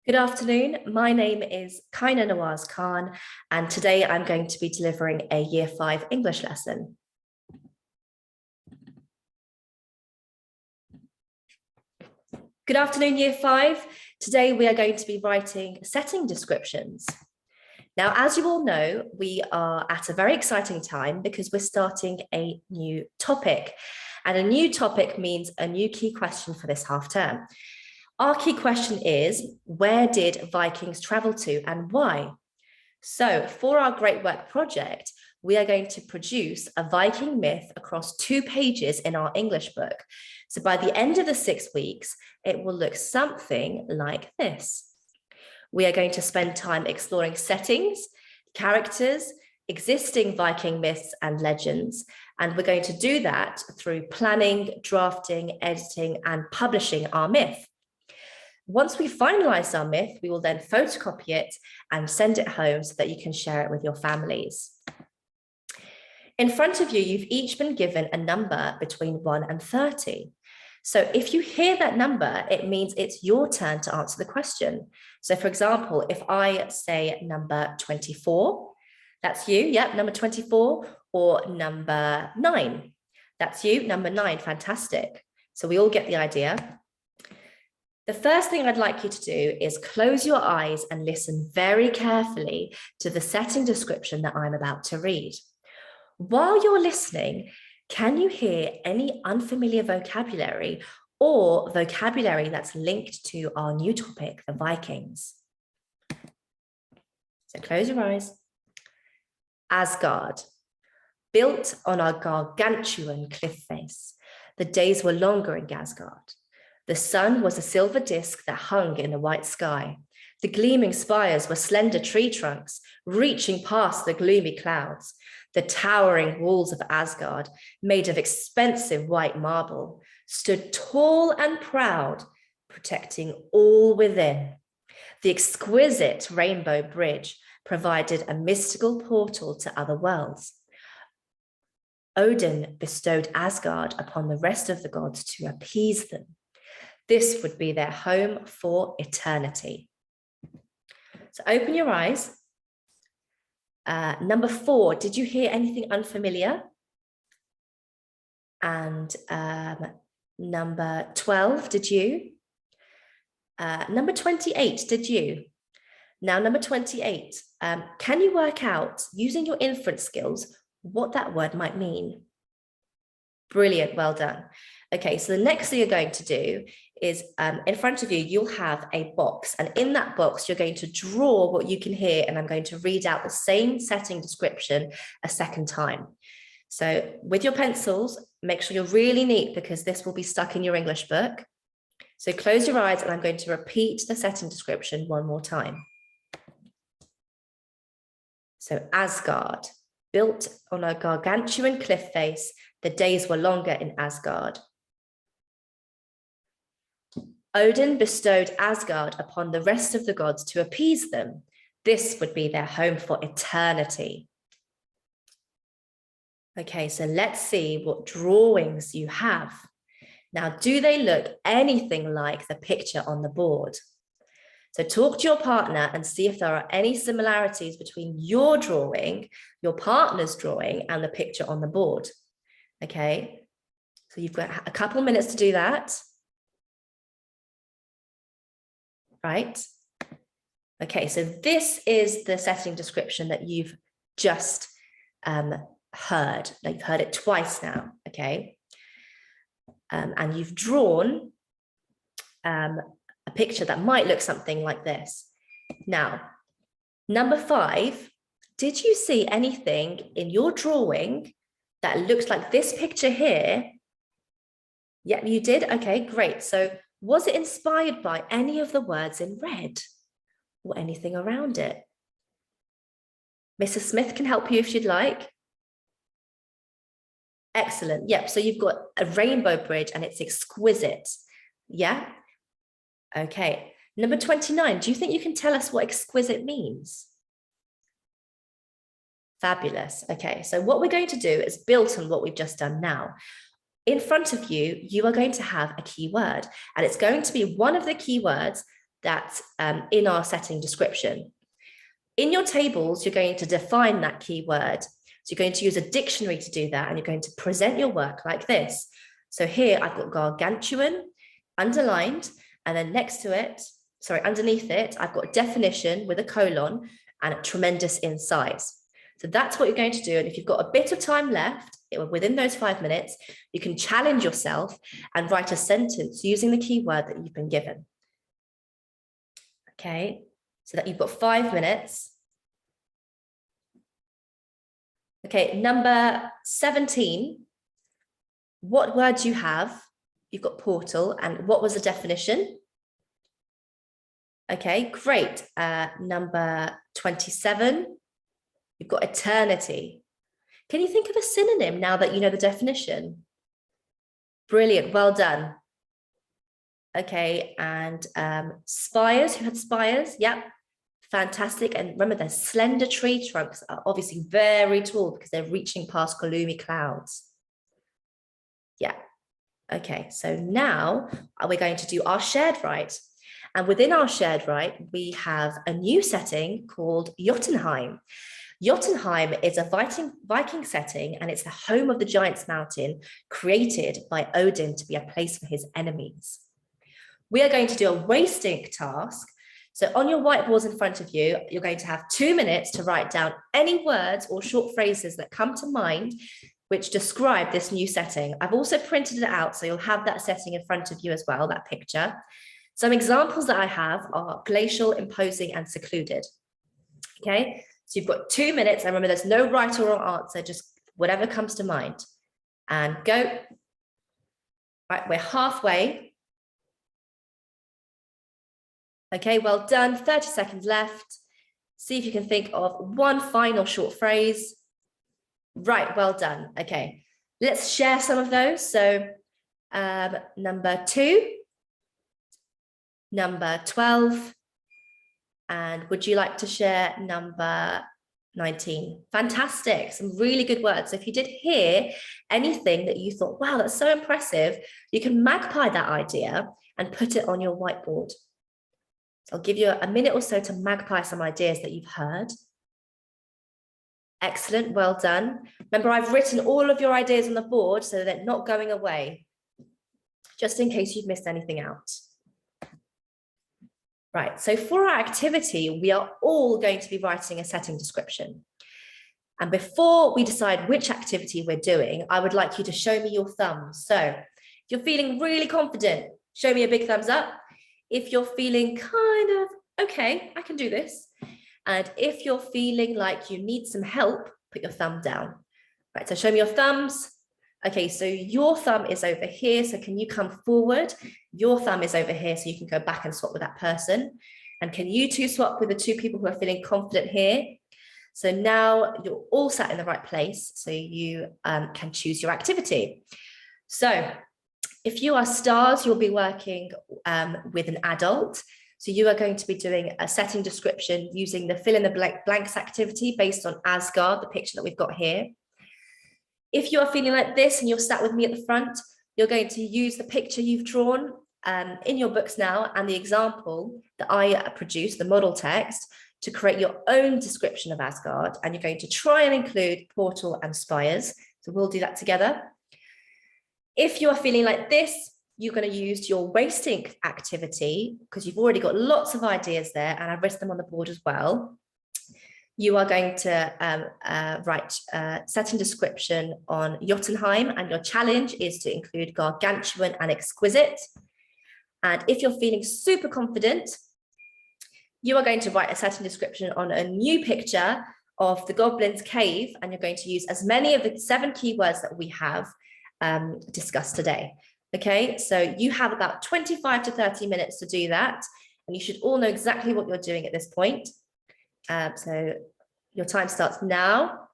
Good afternoon. My name is Kaina Nawaz Khan, and today I'm going to be delivering a Year 5 English lesson. Good afternoon, Year 5. Today we are going to be writing setting descriptions. Now, as you all know, we are at a very exciting time because we're starting a new topic, and a new topic means a new key question for this half term. Our key question is, where did Vikings travel to and why? So for our great work project, we are going to produce a Viking myth across 2 pages in our English book. So by the end of the 6 weeks, it will look something like this. We are going to spend time exploring settings, characters, existing Viking myths and legends, and we're going to do that through planning, drafting, editing, and publishing our myth. Once we finalize our myth, we will then photocopy it and send it home so that you can share it with your families. In front of you, you've each been given a number between 1 and 30. So if you hear that number, it means it's your turn to answer the question. So for example, if I say number 24, that's you, yep, number 24, or number 9, that's you, number 9, fantastic. So we all get the idea. The first thing I'd like you to do is close your eyes and listen very carefully to the setting description that I'm about to read. While you're listening, can you hear any unfamiliar vocabulary or vocabulary that's linked to our new topic, the Vikings? So close your eyes. Asgard, built on a gargantuan cliff face. The days were longer in Asgard. The sun was a silver disk that hung in the white sky. The gleaming spires were slender tree trunks, reaching past the gloomy clouds. The towering walls of Asgard, made of expensive white marble, stood tall and proud, protecting all within. The exquisite rainbow bridge provided a mystical portal to other worlds. Odin bestowed Asgard upon the rest of the gods to appease them. This would be their home for eternity. So open your eyes. Number 4, did you hear anything unfamiliar? And number 12, did you? Number 28, did you? Now, number 28, can you work out, using your inference skills, what that word might mean? Brilliant, well done. Okay, so the next thing you're going to do is in front of you, you'll have a box, and in that box, you're going to draw what you can hear, and I'm going to read out the same setting description a second time. So with your pencils, make sure you're really neat because this will be stuck in your English book. So close your eyes and I'm going to repeat the setting description one more time. So Asgard, built on a gargantuan cliff face, the days were longer in Asgard. Odin bestowed Asgard upon the rest of the gods to appease them. This would be their home for eternity. Okay, so let's see what drawings you have. Now, do they look anything like the picture on the board? So talk to your partner and see if there are any similarities between your drawing, your partner's drawing, and the picture on the board. Okay, so you've got a couple of minutes to do that. Right? Okay, so this is the setting description that you've just heard. You've heard it twice now, okay? And you've drawn a picture that might look something like this. Now, number 5, did you see anything in your drawing that looks like this picture here? Yeah, you did? Okay, great. So was it inspired by any of the words in red or anything around it? Mrs. Smith can help you if she'd like. Excellent. Yep. So you've got a rainbow bridge and it's exquisite. Yeah. Okay. Number 29. Do you think you can tell us what exquisite means? Fabulous. Okay. So what we're going to do is build on what we've just done now. In front of you, you are going to have a keyword, and it's going to be one of the keywords that's in our setting description. In your tables, you're going to define that keyword. So you're going to use a dictionary to do that, and you're going to present your work like this. So here I've got gargantuan underlined, and then next to it, underneath it, I've got definition with a colon and tremendous in size. So that's what you're going to do. And if you've got a bit of time left within those 5 minutes, you can challenge yourself and write a sentence using the keyword that you've been given. Okay, so that you've got 5 minutes. Okay, number 17. What word do you have? You've got portal, and what was the definition? Okay, great. Number 27, you've got eternity. Can you think of a synonym now that you know the definition? Brilliant, well done. Okay, and spires, who had spires? Yep, fantastic. And remember, their slender tree trunks are obviously very tall because they're reaching past gloomy clouds. Yeah, okay, so now we're going to do our shared write. And within our shared write, we have a new setting called Jotunheim. Jotunheim is a Viking setting, and it's the home of the Giant's Mountain, created by Odin to be a place for his enemies. We are going to do a waist ink task. So on your whiteboards in front of you, you're going to have 2 minutes to write down any words or short phrases that come to mind which describe this new setting. I've also printed it out, so you'll have that setting in front of you as well, that picture. Some examples that I have are glacial, imposing, and secluded. Okay, so you've got 2 minutes, and remember, there's no right or wrong answer, just whatever comes to mind. And go. Right, we're halfway. Okay, well done. 30 seconds left. See if you can think of one final short phrase. Right, well done. Okay, let's share some of those. So number 2, number 12, and would you like to share number 19? Fantastic, some really good words. So if you did hear anything that you thought, wow, that's so impressive, you can magpie that idea and put it on your whiteboard. So I'll give you a minute or so to magpie some ideas that you've heard. Excellent, well done. Remember, I've written all of your ideas on the board so they're not going away, just in case you've missed anything out. Right, so for our activity, we are all going to be writing a setting description. And before we decide which activity we're doing, I would like you to show me your thumbs. So if you're feeling really confident, show me a big thumbs up. If you're feeling kind of, okay, I can do this. And if you're feeling like you need some help, put your thumb down. Right, so show me your thumbs. Okay, so your thumb is over here. So can you come forward? Your thumb is over here, so you can go back and swap with that person. And can you two swap with the 2 people who are feeling confident here? So now you're all sat in the right place, so you can choose your activity. So if you are stars, you'll be working with an adult. So you are going to be doing a setting description using the fill in the blanks activity based on Asgard, the picture that we've got here. If you are feeling like this and you're sat with me at the front, you're going to use the picture you've drawn in your books now and the example that I produced, the model text, to create your own description of Asgard. And you're going to try and include portal and spires. So we'll do that together. If you are feeling like this, you're going to use your waist ink activity because you've already got lots of ideas there, and I've written them on the board as well. You are going to write setting description on Jotunheim, and your challenge is to include gargantuan and exquisite. And if you're feeling super confident, you are going to write a setting description on a new picture of the Goblin's Cave, and you're going to use as many of the 7 keywords that we have discussed today. Okay, so you have about 25 to 30 minutes to do that, and you should all know exactly what you're doing at this point. So your time starts now,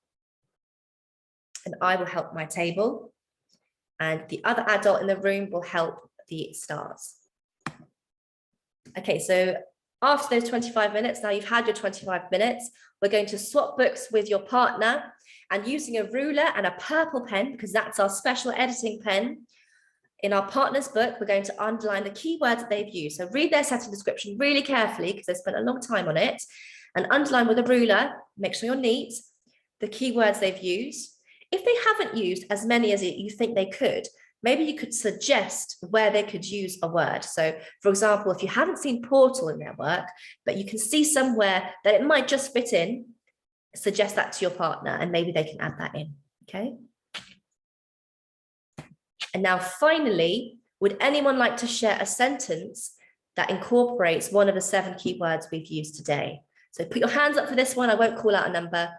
and I will help my table, and the other adult in the room will help the stars. Okay, so after those 25 minutes, now you've had your 25 minutes, we're going to swap books with your partner, and using a ruler and a purple pen, because that's our special editing pen, In our partners book, we're going to underline the keywords that they've used. So read their setting description really carefully because they spent a long time on it, and underline with a ruler, make sure you're neat, the keywords they've used. If they haven't used as many as you think they could, maybe you could suggest where they could use a word. So for example, if you haven't seen portal in their work, but you can see somewhere that it might just fit in, suggest that to your partner and maybe they can add that in, okay? And now finally, would anyone like to share a sentence that incorporates one of the 7 keywords we've used today? So put your hands up for this one. I won't call out a number.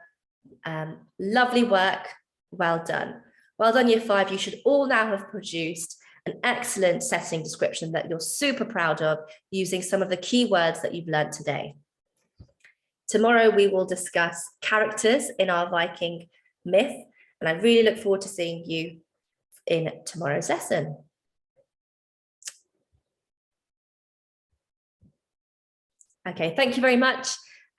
Lovely work. Well done. Well done, Year 5. You should all now have produced an excellent setting description that you're super proud of using some of the keywords that you've learned today. Tomorrow, we will discuss characters in our Viking myth, and I really look forward to seeing you in tomorrow's lesson. Okay, thank you very much.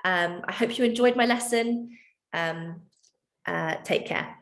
I hope you enjoyed my lesson. Take care.